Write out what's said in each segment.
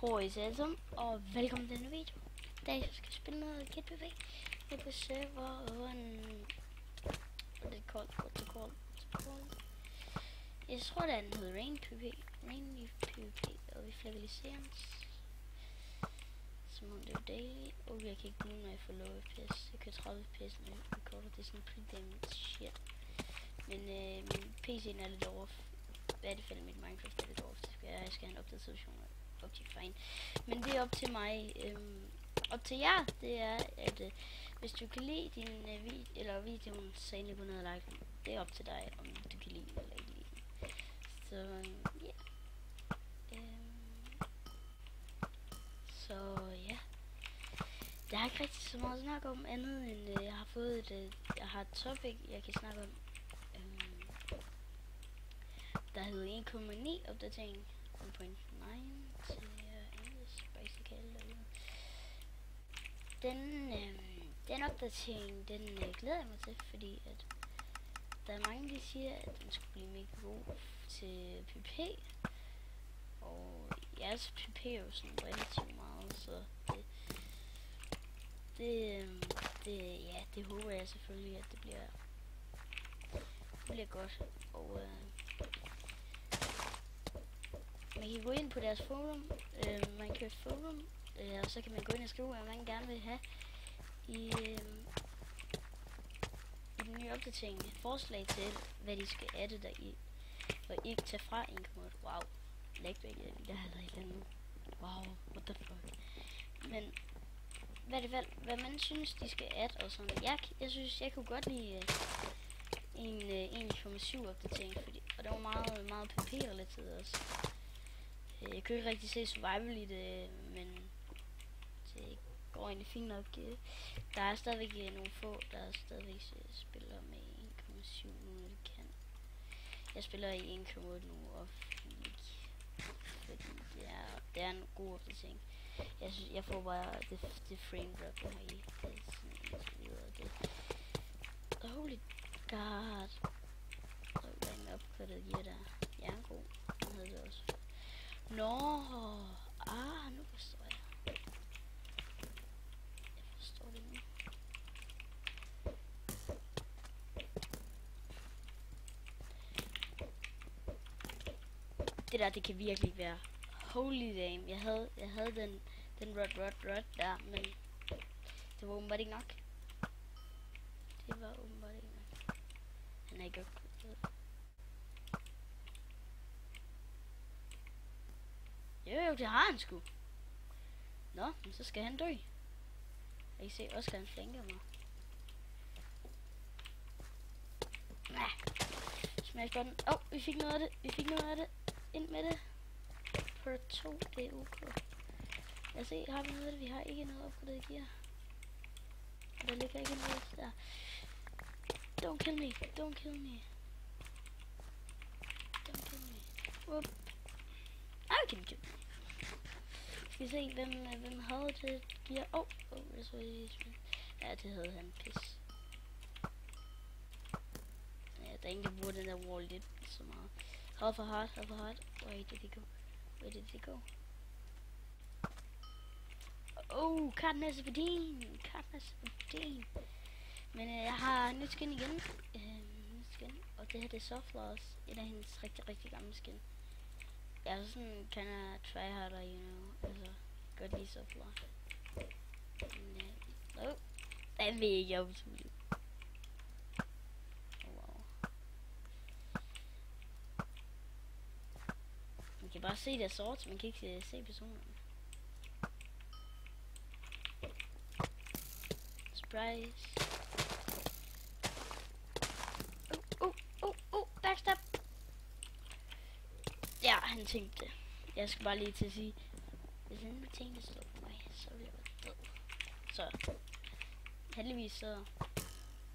Hej alle sammen, og velkommen til denne video. I dag skal jeg spille noget Kit PvP. Jeg er på serveren... What is it called? What's it called? Jeg tror den hedder Rain PvP, og vi flexibiliserer den. Som om det er daily. Og jeg kan ikke bruge, når jeg får low FPS. Jeg kan 30 FPS, når jeg recorder. Det er sådan pretty damn shit. Men min PC'en er lidt off. I hvert fald mit Minecraft er lidt off. Jeg skal have en opdatering. Fine. Men det er op til mig, op til jer, det er, at hvis du kan lide din videoen, så endelig gå ned og like den. Det er op til dig, om du kan lide den eller ikke lide den. Så, ja. Så, ja. Der er ikke rigtig så meget at snakke om andet, end jeg har fået jeg har et topic, jeg kan snakke om, der hedder 1,9 opdatering, 1.9 til den opdatering, den glæder jeg mig til, fordi at der er mange, der siger, at den skulle blive mega god til PvP, og ja, så PvP er jo sådan relativt meget, så det håber jeg selvfølgelig, at det bliver godt, og man kan gå ind på deres forum, Minecraft forum, og så kan man gå ind og skrive, hvad man gerne vil have i den nye opdatering. Forslag til, hvad de skal adde der i, og ikke tage fra 1.8. Wow, lægvæk, der er der ikke nu. Wow, what the fuck. Men hvad man synes, de skal adde og sådan. Jeg synes, jeg kunne godt lide en 1.7 opdatering, fordi, og det var meget PvP-relateret også. Jeg kan ikke rigtig se survival i det, men det går egentlig fint nok. Der er stadigvæk nogle få, der stadigvæk spiller med 1,7 nu, når de kan. Jeg spiller i 1,8 nu, og fordi det er en god opdatering. Jeg synes, jeg får bare det frame drop, jeg har i. Det er sådan indtil videre. Det holy god. Så er jeg med opgraderet gear der. Jerngod, den hedder det også. Nå, nu forstår jeg. Jeg forstår det nu. Det der, det kan virkelig ikke være. Holy damn, jeg havde den rod der, men det var åbenbart ikke nok. Det var åbenbart ikke nok. Han er ikke opgraderet. Jo, det har han sgu. Nå, men så skal han dø. Jeg kan se, Oscar han flanker mig. Nej. Smashbutton. Vi fik noget af det. Ind med det. Per 2, det er ok. Lad os se, har vi noget af det? Vi har ikke noget opgraderet gear. Og der ligger ikke noget der. Don't kill me. Whoop. I can kill me. Skal vi se, hvem havde det gear? Jeg så ja, det havde han, pis. Ja, der er ingen, der bruger den der wall lidt så meget. Half a heart. Where did he go? Katniss Everdeen. Men jeg har nyt skin igen. Og det her det er Softlaws. Et af hendes rigtig gamle skin. Jeg er sådan kinda tryharder, you know. Altså, godt lide Softlaw. Den vil ikke op til mig. Wow. Man kan bare se deres swords, man kan ikke se personerne. Surprise. Backstab. Ja, han tænkte det. Jeg skal bare lige til at sige, hvis han nu tænkte at slå på mig, så ville jeg være død. Så, heldigvis så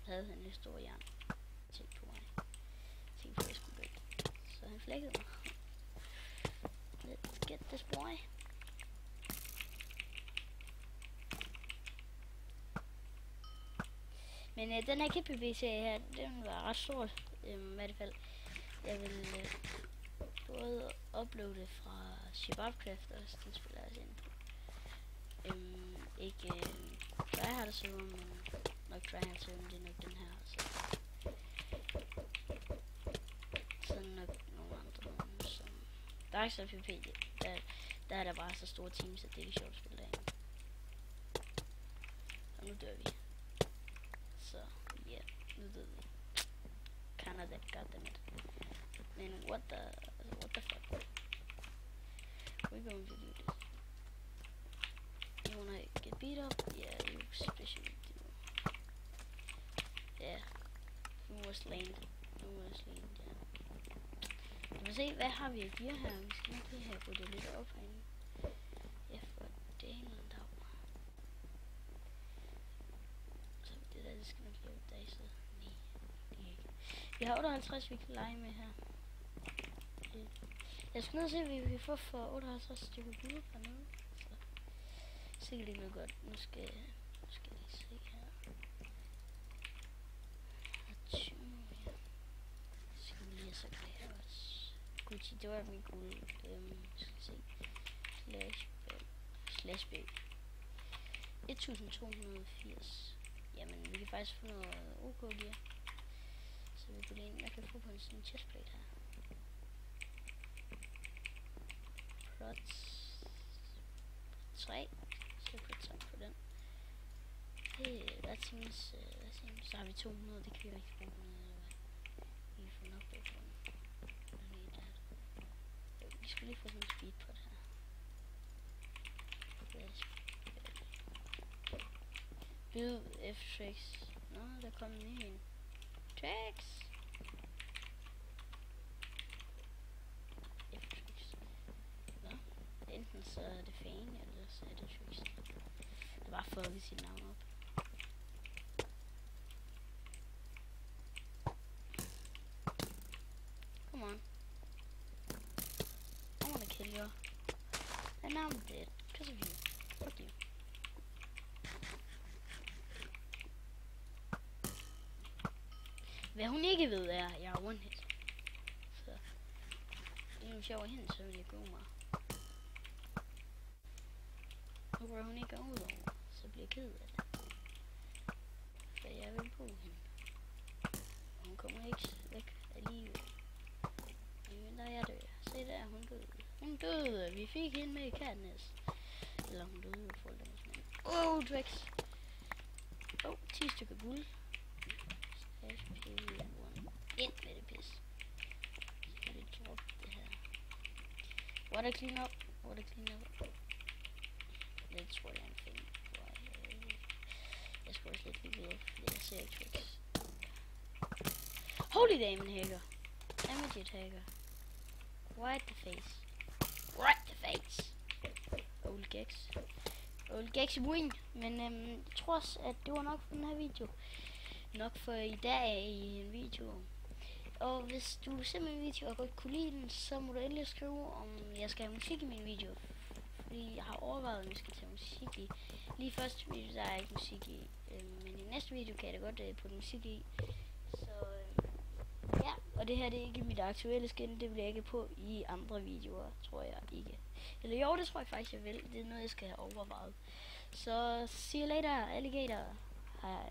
havde han et stort jern tænkt på mig. Tænkte på, at jeg skulle dø. Så han flækkede mig. Let's get this boy. Men den her Kit PvP-serie her, den var ret stor. I hvert fald. Jeg vil både uploade fra Shababcraft også, den spiller også ind. server, men nok tryhard server, det er nok den her. Så nok nogle andre nogen, som Dark Side PvP, der er der bare så store teams, at det er ikke sjovt at spille derinde. Og nu dør vi. Så, ja, yeah, nu dør vi. Kinda that, goddammit. Men what the fuck? We're going to do this. You wanna get beat up? Yeah, you especially do. Yeah, who was slain? Yeah. Lad mig se, hvad har vi af gear her? Vi skal nok lige have ryddet lidt op herinde. Ja, for delen dog. Så det der, det skal nok lige opdage, så nej, det er ikke. Vi har 58, vi kan lege med her. Jeg skal ned og se, hvad vi kan få for 58 stykker guld hernede. Så sikkert ikke noget godt. Nu skal jeg lige se her. Ja. Skal vi lige have så glad også. Gucci, det var min guld. Skal vi se. Slash B. 1280. Jamen, vi kan faktisk få noget OK gear. Så vi kan lige, jeg kan få på en sådan chestplate her. Prots 3. Så jeg putte 3 på den. That seems, så har vi 200, det kan vi rigtig bruge noget. Vi kan få nok på den. Vi skal lige få sådan en speed på det her. Bid F-Tricks. Nå, der kom en ny en. Tricks! F-Tricks. Nå, enten så er det Fane, eller så er det Tricks. Det er bare for at vi sit navn op. Come on. I wanna kill you. And now I'm dead. Because of you. Fuck you. Hvad hun ikke ved er, at jeg er one hit. Så det er nu sjovt hende, så vil jeg gå mig. Nu rører hun ikke ud over, så bliver jeg ked af det. For jeg vil bruge hende. Hun kommer ikke væk af livet. Men der jeg dør. Se der, hun døde. Hun døde. Vi fik hende med i Katniss. Eller hun døde jo for dem. Drex. 10 stykker guld. Ind med det pis. Så kan vi droppe det her. Water clean up. Det tror jeg er en ting. Jeg skal også lidt lige videre, fordi jeg ser ikke tricks. Holy damn hacker. Immediate hacker. Right the face. Old Gex win. Men jeg tror også, at det var nok for den her video. Nok for i dag i en video. Og hvis du ser min video og godt kunne lide den, så må du endelig skrive, om jeg skal have musik i min video. Fordi jeg har overvejet, om jeg skal tage musik i. Lige første video, der er ikke musik i. Men i næste video kan jeg da godt putte musik i. Så ja, og det her det er ikke mit aktuelle skin. Det vil jeg ikke på i andre videoer, tror jeg ikke. Eller jo, det tror jeg faktisk, jeg vil. Det er noget, jeg skal have overvejet. Så see you later, alligator. Hej.